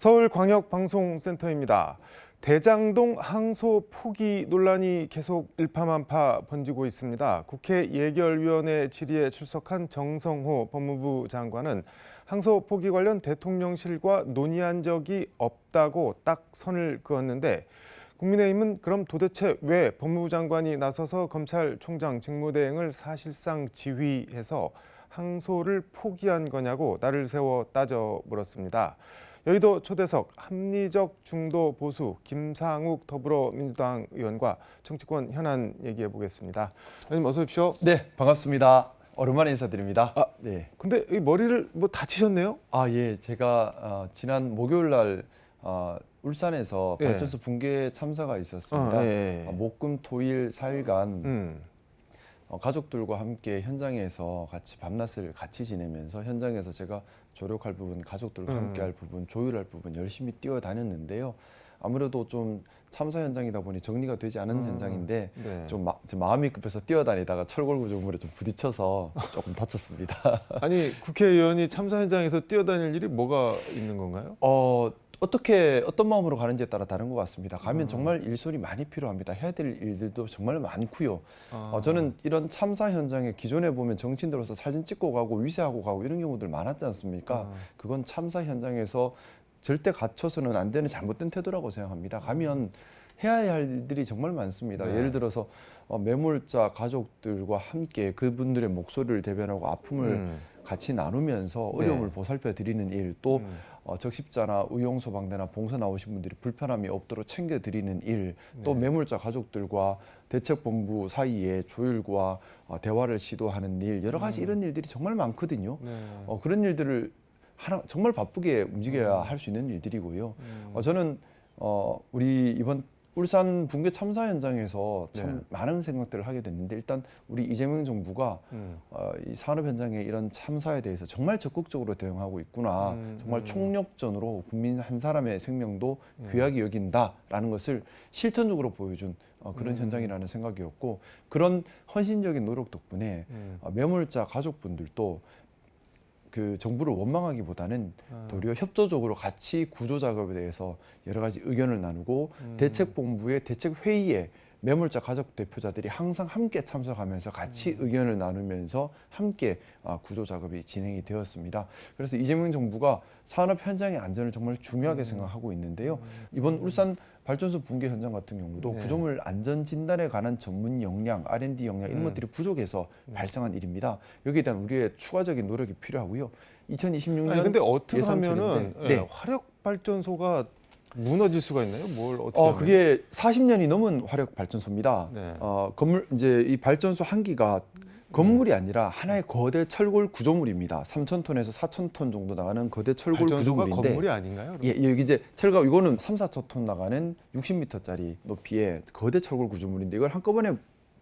서울광역방송센터입니다. 대장동 항소 포기 논란이 계속 일파만파 번지고 있습니다. 국회 예결위원회 질의에 출석한 정성호 법무부 장관은 항소 포기 관련 대통령실과 논의한 적이 없다고 딱 선을 그었는데, 국민의힘은 그럼 도대체 왜 법무부 장관이 나서서 검찰총장 직무대행을 사실상 지휘해서 항소를 포기한 거냐고 날을 세워 따져 물었습니다. 여의도 초대석 합리적 중도 보수 김상욱 더불어민주당 의원과 정치권 현안 얘기해 보겠습니다. 의원님 어서 오십시오. 네, 반갑습니다. 오랜만에 인사드립니다. 네. 근데 이 머리를 뭐 다치셨네요? 예, 제가 지난 목요일 날 울산에서 예. 발전소 붕괴 참사가 있었습니다. 예. 목금 토일 4일간 가족들과 함께 현장에서 같이 밤낮을 같이 지내면서 현장에서 제가 조력할 부분, 가족들과 함께할 부분, 조율할 부분 열심히 뛰어다녔는데요. 아무래도 좀 참사 현장이다 보니 정리가 되지 않은 현장인데 네. 좀 마음이 급해서 뛰어다니다가 철골 구조물에 좀 부딪혀서 조금 다쳤습니다. 아니 국회의원이 참사 현장에서 뛰어다닐 일이 뭐가 있는 건가요? 어떤 마음으로 가는지에 따라 다른 것 같습니다. 가면 정말 일손이 많이 필요합니다. 해야 될 일들도 정말 많고요. 저는 이런 참사 현장에 기존에 보면 정치인들로서 사진 찍고 가고 위세하고 가고 이런 경우들 많았지 않습니까? 그건 참사 현장에서 절대 갖춰서는 안 되는 잘못된 태도라고 생각합니다. 가면 해야 할 일들이 정말 많습니다. 네. 예를 들어서 매몰자 가족들과 함께 그분들의 목소리를 대변하고 아픔을 같이 나누면서 어려움을 보살펴 드리는 일, 또 적십자나 의용소방대나 봉사 나오신 분들이 불편함이 없도록 챙겨드리는 일, 또 매몰자 가족들과 대책본부 사이에 조율과 대화를 시도하는 일, 여러 가지 이런 일들이 정말 많거든요. 그런 일들을 정말 바쁘게 움직여야 할 수 있는 일들이고요. 저는 우리 이번 울산 붕괴 참사 현장에서 참 많은 생각들을 하게 됐는데, 일단 우리 이재명 정부가 이 산업 현장의 이런 참사에 대해서 정말 적극적으로 대응하고 있구나. 정말 총력전으로 국민 한 사람의 생명도 귀하게 여긴다라는 것을 실천적으로 보여준 그런 현장이라는 생각이었고, 그런 헌신적인 노력 덕분에 매몰자 가족분들도 그 정부를 원망하기보다는 도리어 협조적으로 같이 구조 작업에 대해서 여러 가지 의견을 나누고 대책본부의 대책회의에 매몰자 가족 대표자들이 항상 함께 참석하면서 같이 의견을 나누면서 함께 구조 작업이 진행이 되었습니다. 그래서 이재명 정부가 산업 현장의 안전을 정말 중요하게 생각하고 있는데요. 이번 울산 발전소 붕괴 현장 같은 경우도 구조물 안전 진단에 관한 전문 역량, R&D 역량 이런 것들이 부족해서 발생한 일입니다. 여기에 대한 우리의 추가적인 노력이 필요하고요. 2026년 근데 어떻게 하면은 화력 발전소가 무너질 수가 있나요? 뭘 어떻게 하면? 그게 40년이 넘은 화력 발전소입니다. 건물 이제 이 발전소 한 기가 건물이 아니라 하나의 거대 철골 구조물입니다. 3,000톤에서 4,000톤 정도 나가는 거대 철골 구조물인데, 건물이 아닌가요? 여기 이제 철거 이거는 3,4,000톤 나가는 60m짜리 높이의 거대 철골 구조물인데, 이걸 한꺼번에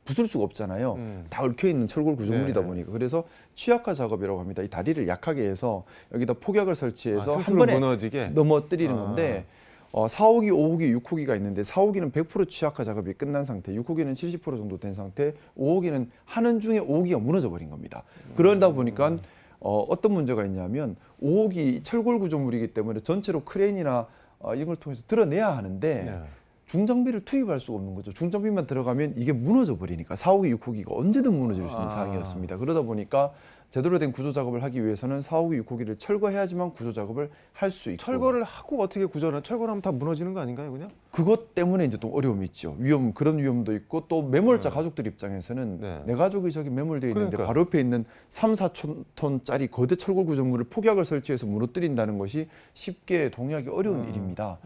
부술 수가 없잖아요. 다 얽혀 있는 철골 구조물이다 보니까. 그래서 취약화 작업이라고 합니다. 이 다리를 약하게 해서 여기다 폭약을 설치해서 한 번에 무너지게 넘어뜨리는 건데, 4호기, 5호기, 6호기가 있는데 4호기는 100% 취약화 작업이 끝난 상태, 6호기는 70% 정도 된 상태, 5호기는 하는 중에 5호기가 무너져 버린 겁니다. 그러다 보니까 어떤 문제가 있냐면 5호기 철골 구조물이기 때문에 전체로 크레인이나 이런 걸 통해서 드러내야 하는데 중장비를 투입할 수가 없는 거죠. 중장비만 들어가면 이게 무너져 버리니까 4호기, 6호기가 언제든 무너질 수 있는 상황이었습니다. 그러다 보니까 제대로 된 구조 작업을 하기 위해서는 4호기, 6호기를 철거해야지만 구조 작업을 할 수 있고. 철거를 하고 어떻게 구조를 철거를 하면 다 무너지는 거 아닌가요, 그냥? 그것 때문에 이제 또 어려움이 있죠. 그런 위험도 있고, 또 매몰자 가족들 입장에서는 내 가족이 저기 매몰되어 있는데 바로 옆에 있는 3,4톤짜리 거대 철골 구조물을 폭약을 설치해서 무너뜨린다는 것이 쉽게 동의하기 어려운 일입니다.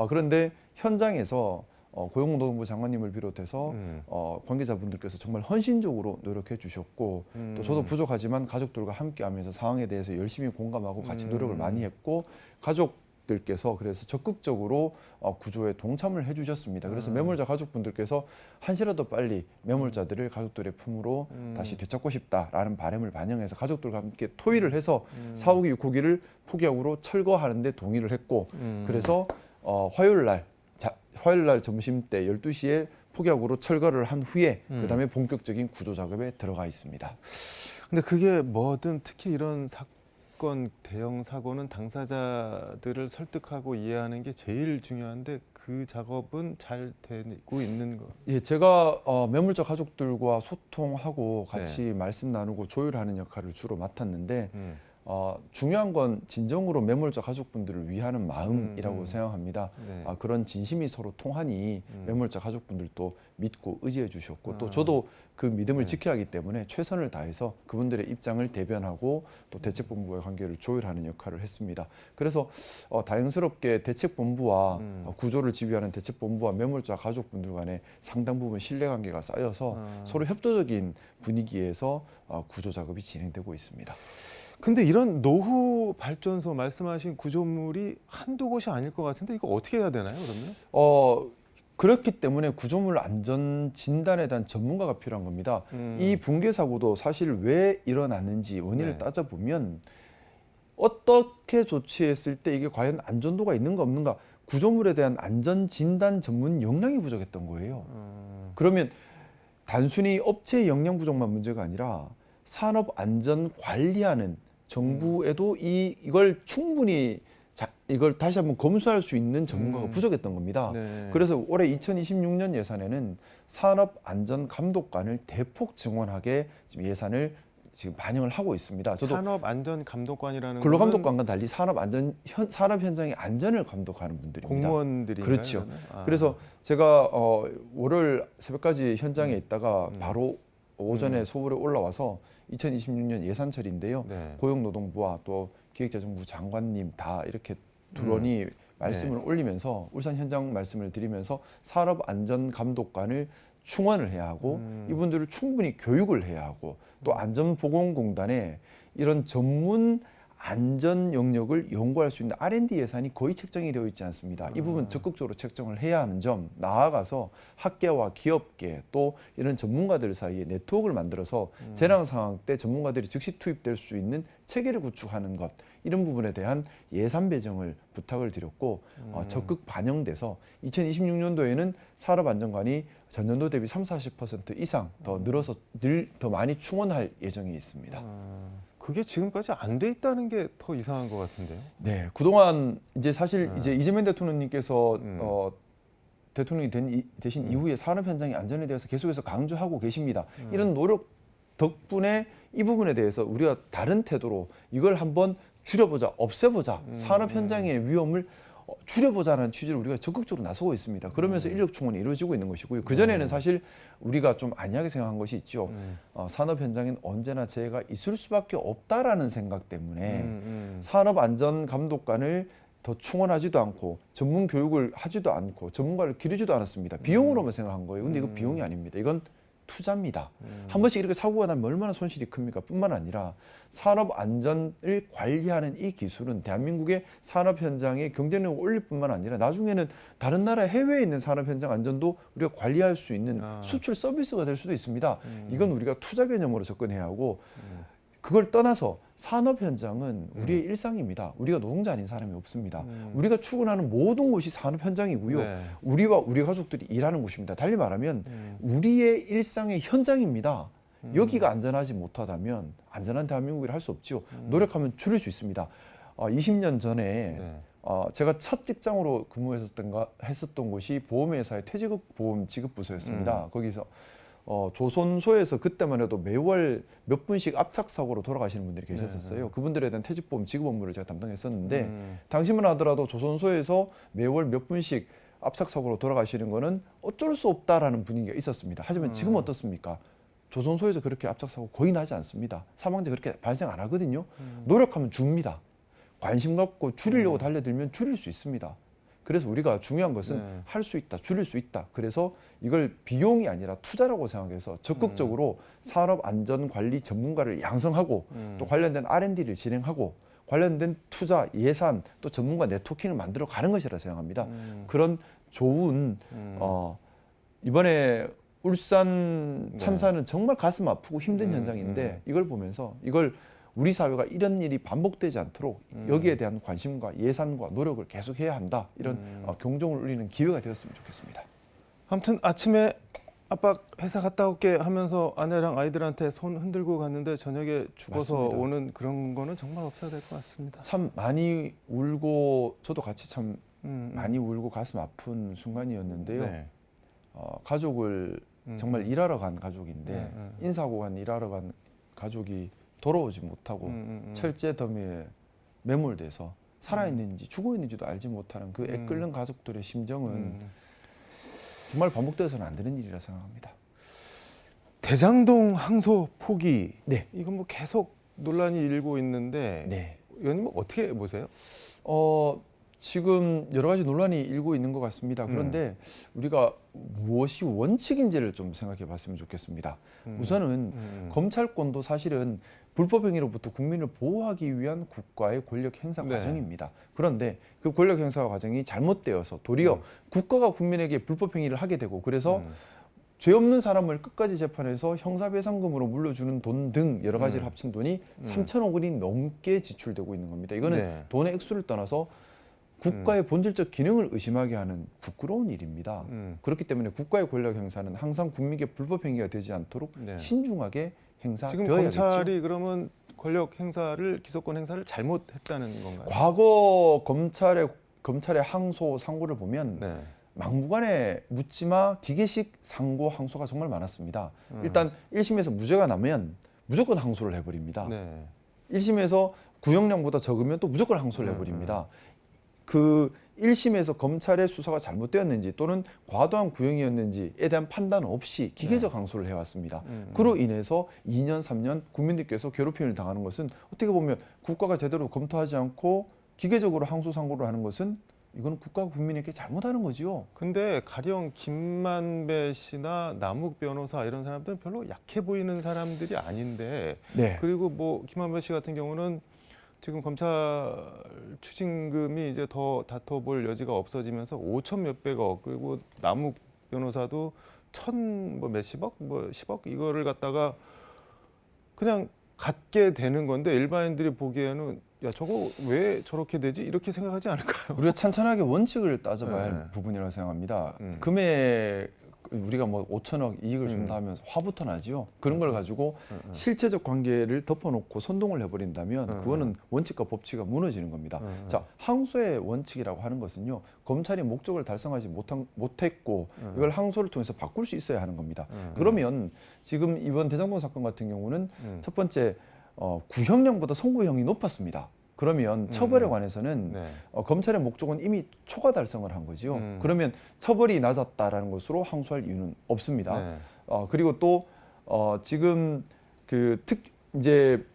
그런데 현장에서 고용노동부 장관님을 비롯해서 관계자분들께서 정말 헌신적으로 노력해 주셨고, 또 저도 부족하지만 가족들과 함께하면서 상황에 대해서 열심히 공감하고 같이 노력을 많이 했고, 가족들께서 그래서 적극적으로 구조에 동참을 해주셨습니다. 그래서 매몰자 가족분들께서 한시라도 빨리 매몰자들을 가족들의 품으로 다시 되찾고 싶다라는 바람을 반영해서 가족들과 함께 토의를 해서 4호기, 6호기를 폭약으로 철거하는 데 동의를 했고, 그래서 화요일 날 점심 때 12시에 폭약으로 철거를 한 후에 그다음에 본격적인 구조 작업에 들어가 있습니다. 근데 그게 뭐든 특히 이런 사건, 대형 사고는 당사자들을 설득하고 이해하는 게 제일 중요한데 그 작업은 잘 되고 있는 거. 예, 제가 매물자 가족들과 소통하고 같이 네. 말씀 나누고 조율하는 역할을 주로 맡았는데 중요한 건 진정으로 매물자 가족분들을 위하는 마음이라고 생각합니다. 네. 그런 진심이 서로 통하니 매물자 가족분들도 믿고 의지해 주셨고 또 저도 그 믿음을 지켜야 하기 때문에 최선을 다해서 그분들의 입장을 대변하고 또 대책본부와의 관계를 조율하는 역할을 했습니다. 그래서 다행스럽게 대책본부와 구조를 지휘하는 대책본부와 매물자 가족분들 간에 상당 부분 신뢰관계가 쌓여서 서로 협조적인 분위기에서 구조 작업이 진행되고 있습니다. 근데 이런 노후 발전소 말씀하신 구조물이 한두 곳이 아닐 것 같은데 이거 어떻게 해야 되나요, 그러면? 그렇기 때문에 구조물 안전 진단에 대한 전문가가 필요한 겁니다. 이 붕괴 사고도 사실 왜 일어났는지 원인을 네. 따져보면 어떻게 조치했을 때 이게 과연 안전도가 있는가 없는가 구조물에 대한 안전 진단 전문 역량이 부족했던 거예요. 그러면 단순히 업체 역량 부족만 문제가 아니라 산업 안전 관리하는 정부에도 이걸 충분히 이걸 다시 한번 검수할 수 있는 전문가가 부족했던 겁니다. 네. 그래서 올해 2026년 예산에는 산업안전감독관을 대폭 증원하게 지금 예산을 지금 반영을 하고 있습니다. 저도 산업안전감독관이라는 근로감독관과 달리 산업 현장의 안전을 감독하는 분들입니다. 공무원들인가요? 그렇죠. 그러면? 그래서 제가 월요일 새벽까지 현장에 있다가 바로 오전에 서울에 올라와서 2026년 예산처리인데요. 네. 고용노동부와 또 기획재정부 장관님 다 이렇게 두런히 말씀을 올리면서 울산 현장 말씀을 드리면서 산업안전감독관을 충원을 해야 하고 이분들을 충분히 교육을 해야 하고 또 안전보건공단에 이런 전문 안전 영역을 연구할 수 있는 R&D 예산이 거의 책정이 되어 있지 않습니다. 이 부분 적극적으로 책정을 해야 하는 점, 나아가서 학계와 기업계 또 이런 전문가들 사이에 네트워크를 만들어서 재난 상황 때 전문가들이 즉시 투입될 수 있는 체계를 구축하는 것, 이런 부분에 대한 예산 배정을 부탁을 드렸고 적극 반영돼서 2026년도에는 산업안전관이 전년도 대비 30-40% 이상 더 늘어서 더 많이 충원할 예정이 있습니다. 그게 지금까지 안 돼 있다는 게 더 이상한 것 같은데요. 네, 그동안 이제 사실 이제 이재명 대통령님께서 대통령이 되신 이후에 산업 현장의 안전에 대해서 계속해서 강조하고 계십니다. 이런 노력 덕분에 이 부분에 대해서 우리가 다른 태도로 이걸 한번 줄여보자, 없애보자, 산업 현장의 위험을 줄여보자는 취지로 우리가 적극적으로 나서고 있습니다. 그러면서 인력 충원이 이루어지고 있는 것이고요. 그전에는 사실 우리가 좀 안이하게 생각한 것이 있죠. 산업 현장엔 언제나 재해가 있을 수밖에 없다라는 생각 때문에 산업안전감독관을 더 충원하지도 않고 전문 교육을 하지도 않고 전문가를 기르지도 않았습니다. 비용으로만 생각한 거예요. 근데 이거 비용이 아닙니다. 이건 투자입니다. 한 번씩 이렇게 사고가 나면 얼마나 손실이 큽니까? 뿐만 아니라 산업 안전을 관리하는 이 기술은 대한민국의 산업 현장의 경쟁력을 올릴 뿐만 아니라 나중에는 다른 나라 해외에 있는 산업 현장 안전도 우리가 관리할 수 있는 수출 서비스가 될 수도 있습니다. 이건 우리가 투자 개념으로 접근해야 하고 그걸 떠나서 산업 현장은 우리의 일상입니다. 우리가 노동자 아닌 사람이 없습니다. 우리가 출근하는 모든 곳이 산업 현장이고요. 네. 우리와 우리 가족들이 일하는 곳입니다. 달리 말하면 우리의 일상의 현장입니다. 여기가 안전하지 못하다면 안전한 대한민국을 할 수 없지요. 노력하면 줄일 수 있습니다. 20년 전에 제가 첫 직장으로 근무했었던 곳이 보험회사의 퇴직보험 지급부서였습니다. 거기서 조선소에서 그때만 해도 매월 몇 분씩 압착 사고로 돌아가시는 분들이 계셨었어요. 그분들에 대한 퇴직보험 지급 업무를 제가 담당했었는데 당시만 하더라도 조선소에서 매월 몇 분씩 압착 사고로 돌아가시는 거는 어쩔 수 없다라는 분위기가 있었습니다. 하지만 지금 어떻습니까? 조선소에서 그렇게 압착 사고 거의 나지 않습니다. 사망자 그렇게 발생 안 하거든요. 노력하면 줍니다. 관심 갖고 줄이려고 달려들면 줄일 수 있습니다. 그래서 우리가 중요한 것은 할 수 있다, 줄일 수 있다. 그래서 이걸 비용이 아니라 투자라고 생각해서 적극적으로 산업안전관리 전문가를 양성하고 또 관련된 R&D를 진행하고 관련된 투자, 예산, 또 전문가 네트워킹을 만들어 가는 것이라 생각합니다. 그런 좋은 이번에 울산 참사는 정말 가슴 아프고 힘든 현장인데 이걸 보면서 이걸 우리 사회가 이런 일이 반복되지 않도록 여기에 대한 관심과 예산과 노력을 계속해야 한다. 이런 경종을 울리는 기회가 되었으면 좋겠습니다. 아무튼 아침에 아빠 회사 갔다 올게 하면서 아내랑 아이들한테 손 흔들고 갔는데 저녁에 죽어서 맞습니다. 오는 그런 거는 정말 없어야 될 것 같습니다. 참 많이 울고 저도 같이 참 음. 많이 울고 가슴 아픈 순간이었는데요. 네. 가족을 정말 일하러 간 가족인데 인사하고 간 일하러 간 가족이 돌아오지 못하고 철제 더미에 매몰돼서 살아있는지 죽어있는지도 알지 못하는 그 애끓는 가족들의 심정은 정말 반복돼서는 안 되는 일이라 생각합니다. 대장동 항소 포기. 네. 이건 뭐 계속 논란이 일고 있는데 네. 의원님 어떻게 보세요? 지금 여러 가지 논란이 일고 있는 것 같습니다. 그런데 우리가 무엇이 원칙인지를 좀 생각해 봤으면 좋겠습니다. 우선은 검찰권도 사실은 불법 행위로부터 국민을 보호하기 위한 국가의 권력 행사 네. 과정입니다. 그런데 그 권력 행사 과정이 잘못되어서 도리어 국가가 국민에게 불법 행위를 하게 되고 그래서 죄 없는 사람을 끝까지 재판해서 형사배상금으로 물려주는 돈 등 여러 가지를 합친 돈이 3천억 원이 넘게 지출되고 있는 겁니다. 이거는 네. 돈의 액수를 떠나서 국가의 본질적 기능을 의심하게 하는 부끄러운 일입니다. 그렇기 때문에 국가의 권력 행사는 항상 국민에게 불법 행위가 되지 않도록 네. 신중하게 지금 행사되어야겠죠. 검찰이 그러면 권력 행사를 기소권 행사를 잘못했다는 건가요? 과거 검찰의 항소 상고를 보면 네. 막무가내 묻지마 기계식 상고 항소가 정말 많았습니다. 일단 1심에서 무죄가 나면 무조건 항소를 해버립니다. 네. 1심에서 구형량보다 적으면 또 무조건 항소를 해버립니다. 그 1심에서 검찰의 수사가 잘못되었는지 또는 과도한 구형이었는지에 대한 판단 없이 기계적 항소를 해왔습니다. 그로 인해서 2년, 3년 국민들께서 괴롭힘을 당하는 것은 어떻게 보면 국가가 제대로 검토하지 않고 기계적으로 항소 상고를 하는 것은 이건 국가가 국민에게 잘못하는 거지요. 근데 가령 김만배 씨나 남욱 변호사 이런 사람들은 별로 약해 보이는 사람들이 아닌데 네. 그리고 뭐 김만배 씨 같은 경우는 지금 검찰 추징금이 이제 더 다퉈볼 여지가 없어지면서 5천 몇백억 그리고 남욱 변호사도 천 뭐 몇십억 뭐 10억 이거를 갖다가 그냥 갖게 되는 건데 일반인들이 보기에는 야 저거 왜 저렇게 되지 이렇게 생각하지 않을까요? 우리가 찬찬하게 원칙을 따져봐야 네. 할 부분이라고 생각합니다. 금액 우리가 뭐 5천억 이익을 준다 하면 화부터 나지요. 그런 걸 가지고 실체적 관계를 덮어놓고 선동을 해버린다면 그거는 원칙과 법치가 무너지는 겁니다. 자, 항소의 원칙이라고 하는 것은요. 검찰이 목적을 달성하지 못했고 이걸 항소를 통해서 바꿀 수 있어야 하는 겁니다. 그러면 지금 이번 대장동 사건 같은 경우는 첫 번째 구형량보다 선고형이 높았습니다. 그러면 처벌에 관해서는 네. 검찰의 목적은 이미 초과 달성을 한 거죠. 그러면 처벌이 낮았다라는 것으로 항소할 이유는 없습니다. 네. 그리고 또 지금 이제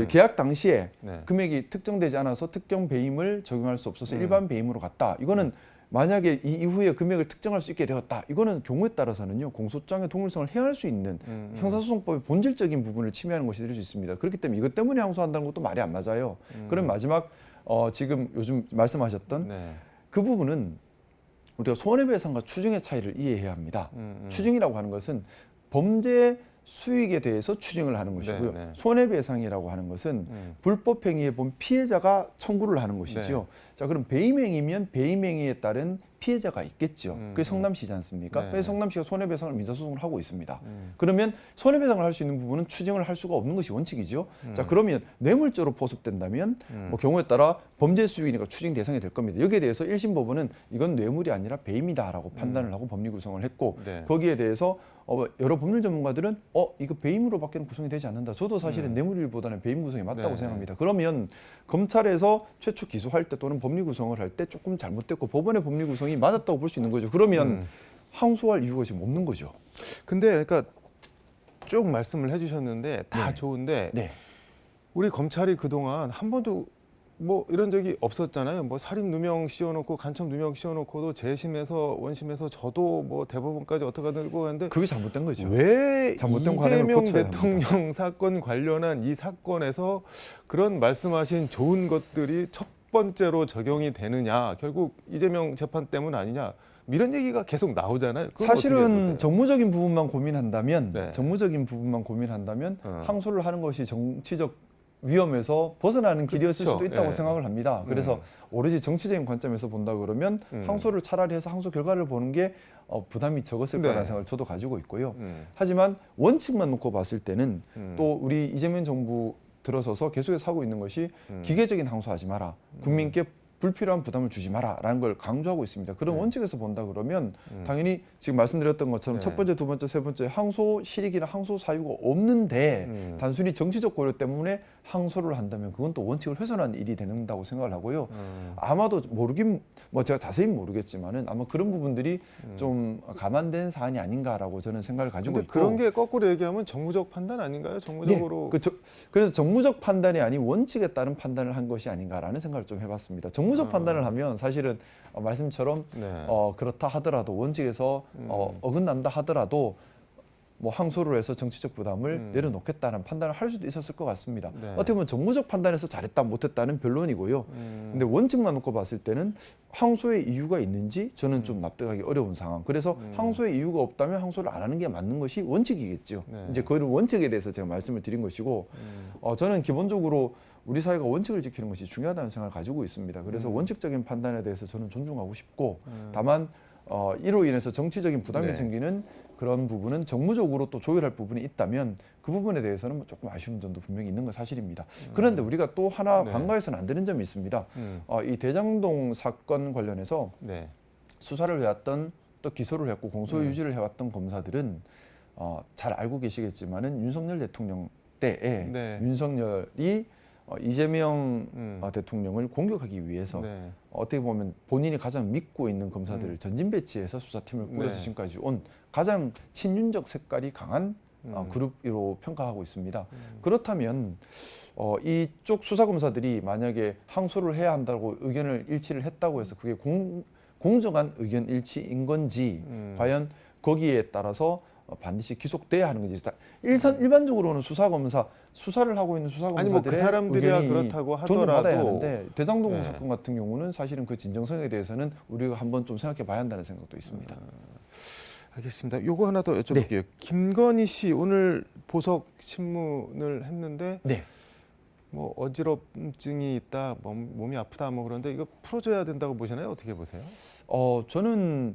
계약 당시에 네. 금액이 특정되지 않아서 특정 배임을 적용할 수 없어서 일반 배임으로 갔다. 이거는 만약에 이 이후에 금액을 특정할 수 있게 되었다. 이거는 경우에 따라서는요. 공소장의 동일성을 해할 수 있는 형사소송법의 본질적인 부분을 침해하는 것이 될 수 있습니다. 그렇기 때문에 이것 때문에 항소한다는 것도 말이 안 맞아요. 그럼 마지막 지금 요즘 말씀하셨던 네. 그 부분은 우리가 손해배상과 추징의 차이를 이해해야 합니다. 추징이라고 하는 것은 범죄 수익에 대해서 추징을 하는 것이고요. 네, 네. 손해배상이라고 하는 것은 불법 행위에 본 피해자가 청구를 하는 것이죠. 네. 자, 그럼 배임행위면 배임행위에 따른 피해자가 있겠죠. 그게 성남시지 않습니까? 네. 그래서 성남시가 손해배상을 민사소송을 하고 있습니다. 그러면 손해배상을 할 수 있는 부분은 추징을 할 수가 없는 것이 원칙이죠. 자, 그러면 뇌물죄로 포섭된다면 뭐 경우에 따라 범죄 수익이니까 추징 대상이 될 겁니다. 여기에 대해서 1심 법원은 이건 뇌물이 아니라 배임이다라고 판단을 하고 법리 구성을 했고 네. 거기에 대해서 여러 법률 전문가들은 이거 배임으로밖에는 구성이 되지 않는다. 저도 사실은 뇌물일보다는 배임 구성이 맞다고 네, 생각합니다. 그러면 검찰에서 최초 기소할 때 또는 법리 구성을 할 때 조금 잘못됐고 법원의 법리 구성이 맞았다고 볼 수 있는 거죠. 그러면 항소할 이유가 지금 없는 거죠. 근데 그러니까 쭉 말씀을 해주셨는데 다 네. 좋은데 네. 우리 검찰이 그동안 한 번도 뭐 이런 적이 없었잖아요. 뭐 살인 누명 씌워놓고 간첩 누명 씌워놓고도 재심에서 원심에서 저도 뭐 대법원까지 어떻게 들고 갔는데 그게 잘못된 거죠. 왜 잘못된 관행을 이재명 고쳐야 대통령 사건 관련한 이 사건에서 그런 말씀하신 좋은 것들이 첫 번째로 적용이 되느냐 결국 이재명 재판 때문 아니냐 이런 얘기가 계속 나오잖아요. 그건 어떻게 사실은 보세요? 정무적인 부분만 고민한다면 네. 정무적인 부분만 고민한다면 항소를 하는 것이 정치적 위험에서 벗어나는 길이었을 그렇죠. 수도 있다고 예. 생각을 합니다. 그래서 오로지 정치적인 관점에서 본다 그러면 항소를 차라리 해서 항소 결과를 보는 게 부담이 적었을 네. 거라는 생각을 저도 가지고 있고요. 하지만 원칙만 놓고 봤을 때는 또 우리 이재명 정부 들어서서 계속해서 하고 있는 것이 기계적인 항소하지 마라. 국민께 불필요한 부담을 주지 마라라는 걸 강조하고 있습니다. 그런 원칙에서 본다 그러면 당연히 지금 말씀드렸던 것처럼 첫 번째, 두 번째, 세 번째 항소 실익이나 항소 사유가 없는데 단순히 정치적 고려 때문에 항소를 한다면 그건 또 원칙을 훼손한 일이 된다고 생각을 하고요. 아마도 제가 자세히 모르겠지만은 아마 그런 부분들이 좀 감안된 사안이 아닌가라고 저는 생각을 가지고 있고. 그런 게 거꾸로 얘기하면 정무적 판단 아닌가요? 정무적으로. 네, 그래서 정무적 판단이 아닌 원칙에 따른 판단을 한 것이 아닌가라는 생각을 좀 해봤습니다. 정무적 판단을 하면 사실은 말씀처럼 네. 그렇다 하더라도 원칙에서 어긋난다 하더라도 뭐 항소를 해서 정치적 부담을 내려놓겠다는 판단을 할 수도 있었을 것 같습니다. 네. 어떻게 보면 정무적 판단에서 잘했다 못했다는 변론이고요. 근데 원칙만 놓고 봤을 때는 항소의 이유가 있는지 저는 좀 납득하기 어려운 상황. 그래서 항소의 이유가 없다면 항소를 안 하는 게 맞는 것이 원칙이겠죠. 네. 이제 그 원칙에 대해서 제가 말씀을 드린 것이고 저는 기본적으로 우리 사회가 원칙을 지키는 것이 중요하다는 생각을 가지고 있습니다. 그래서 원칙적인 판단에 대해서 저는 존중하고 싶고 다만 이로 인해서 정치적인 부담이 네. 생기는 그런 부분은 정무적으로 또 조율할 부분이 있다면 그 부분에 대해서는 뭐 조금 아쉬운 점도 분명히 있는 건 사실입니다. 그런데 우리가 또 하나 네. 간과해서는 안 되는 점이 있습니다. 이 대장동 사건 관련해서 네. 수사를 해왔던 또 기소를 했고 공소 유지를 해왔던 검사들은 잘 알고 계시겠지만은 윤석열 대통령 때에 네. 윤석열이 이재명 대통령을 공격하기 위해서 네. 어떻게 보면 본인이 가장 믿고 있는 검사들을 전진 배치해서 수사팀을 꾸려서 네. 지금까지 온 가장 친윤적 색깔이 강한 그룹으로 평가하고 있습니다. 그렇다면 이쪽 수사검사들이 만약에 항소를 해야 한다고 의견을 일치를 했다고 해서 그게 공정한 의견 일치인 건지 과연 거기에 따라서 반드시 기속돼야 하는 건지 일반적으로는 수사를 하고 있는 수사검사들의 아니 뭐 그 사람들이야 의견이 그렇다고 존중받아야 하더라도 하는데 대장동 네. 사건 같은 경우는 사실은 그 진정성에 대해서는 우리가 한번 좀 생각해 봐야 한다는 생각도 있습니다. 알겠습니다. 요거 하나 더 여쭤볼게요. 김건희 씨 오늘 보석 신문을 했는데 네. 뭐 어지럽증이 있다, 몸이 아프다 뭐 그런데 이거 풀어줘야 된다고 보시나요? 어떻게 보세요? 저는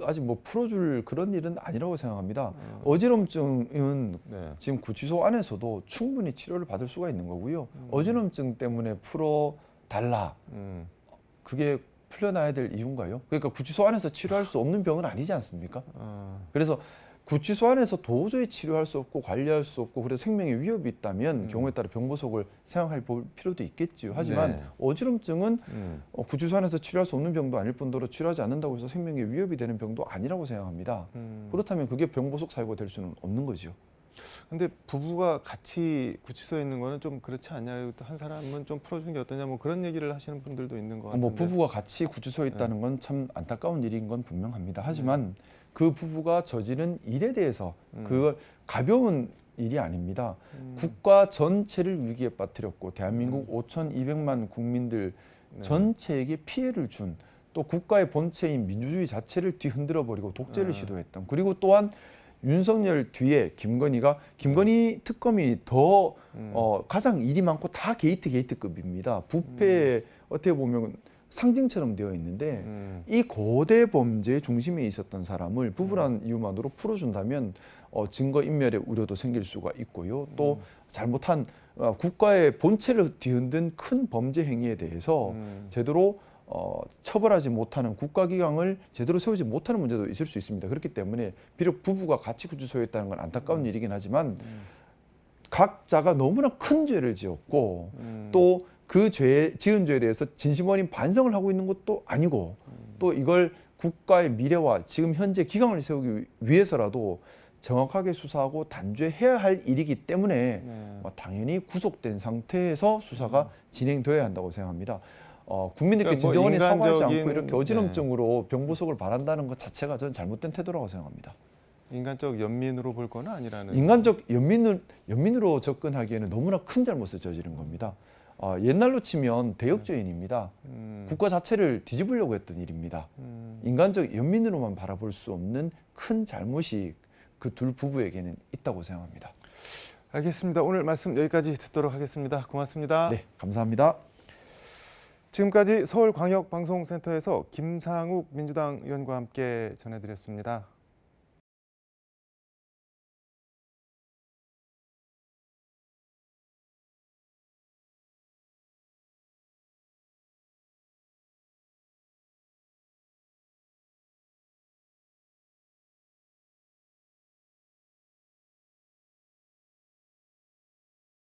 아직 뭐 풀어줄 그런 일은 아니라고 생각합니다. 어지럼증은 네. 지금 구치소 안에서도 충분히 치료를 받을 수가 있는 거고요. 어지럼증 때문에 풀어달라. 그게 풀려나야 될 이유인가요? 그러니까 구치소 안에서 치료할 수 없는 병은 아니지 않습니까? 그래서 구치소 안에서 도저히 치료할 수 없고 관리할 수 없고 그래서 생명에 위협이 있다면 경우에 따라 병보석을 생각할 필요도 있겠지요. 하지만 네. 어지럼증은 구치소 안에서 치료할 수 없는 병도 아닐 뿐더러 치료하지 않는다고 해서 생명에 위협이 되는 병도 아니라고 생각합니다. 그렇다면 그게 병보석 사유가 될 수는 없는 거죠. 근데 부부가 같이 구치소에 있는 거는 좀 그렇지 않냐? 한 사람은 좀 풀어주는 게 어떠냐? 뭐 그런 얘기를 하시는 분들도 있는 것 같은데. 뭐 부부가 같이 구치소에 있다는 건 참 안타까운 일인 건 분명합니다. 하지만 그 부부가 저지른 일에 대해서 그걸 가벼운 일이 아닙니다. 국가 전체를 위기에 빠뜨렸고 대한민국 5,200만 국민들 전체에게 피해를 준 또 국가의 본체인 민주주의 자체를 뒤흔들어 버리고 독재를 시도했던 그리고 또한 윤석열 뒤에 김건희 특검이 더 가장 일이 많고 다 게이트급입니다. 부패 어떻게 보면 상징처럼 되어 있는데 이 거대 범죄의 중심에 있었던 사람을 부부란 이유만으로 풀어준다면 증거인멸의 우려도 생길 수가 있고요. 또 잘못한 국가의 본체를 뒤흔든 큰 범죄 행위에 대해서 제대로 처벌하지 못하는 국가기강을 제대로 세우지 못하는 문제도 있을 수 있습니다. 그렇기 때문에 비록 부부가 같이 구치소에 있다는 건 안타까운 일이긴 하지만 각자가 너무나 큰 죄를 지었고 또 그 지은 죄에 대해서 진심 어린 반성을 하고 있는 것도 아니고 또 이걸 국가의 미래와 지금 현재 기강을 세우기 위해서라도 정확하게 수사하고 단죄해야 할 일이기 때문에 당연히 구속된 상태에서 수사가 진행되어야 한다고 생각합니다. 국민들께 그러니까 진정원이 사과하지 인간적인- 않고 이렇게 어지럼증으로 병보석을 바란다는 것 자체가 저는 잘못된 태도라고 생각합니다. 인간적 연민으로 볼 건 아니라는. 인간적 연민으로 접근하기에는 너무나 큰 잘못을 저지른 겁니다. 옛날로 치면 대역죄인입니다. 국가 자체를 뒤집으려고 했던 일입니다. 인간적 연민으로만 바라볼 수 없는 큰 잘못이 그 둘 부부에게는 있다고 생각합니다. 알겠습니다. 오늘 말씀 여기까지 듣도록 하겠습니다. 고맙습니다. 네, 감사합니다. 지금까지 서울광역방송센터에서 김상욱 민주당 의원과 함께 전해드렸습니다.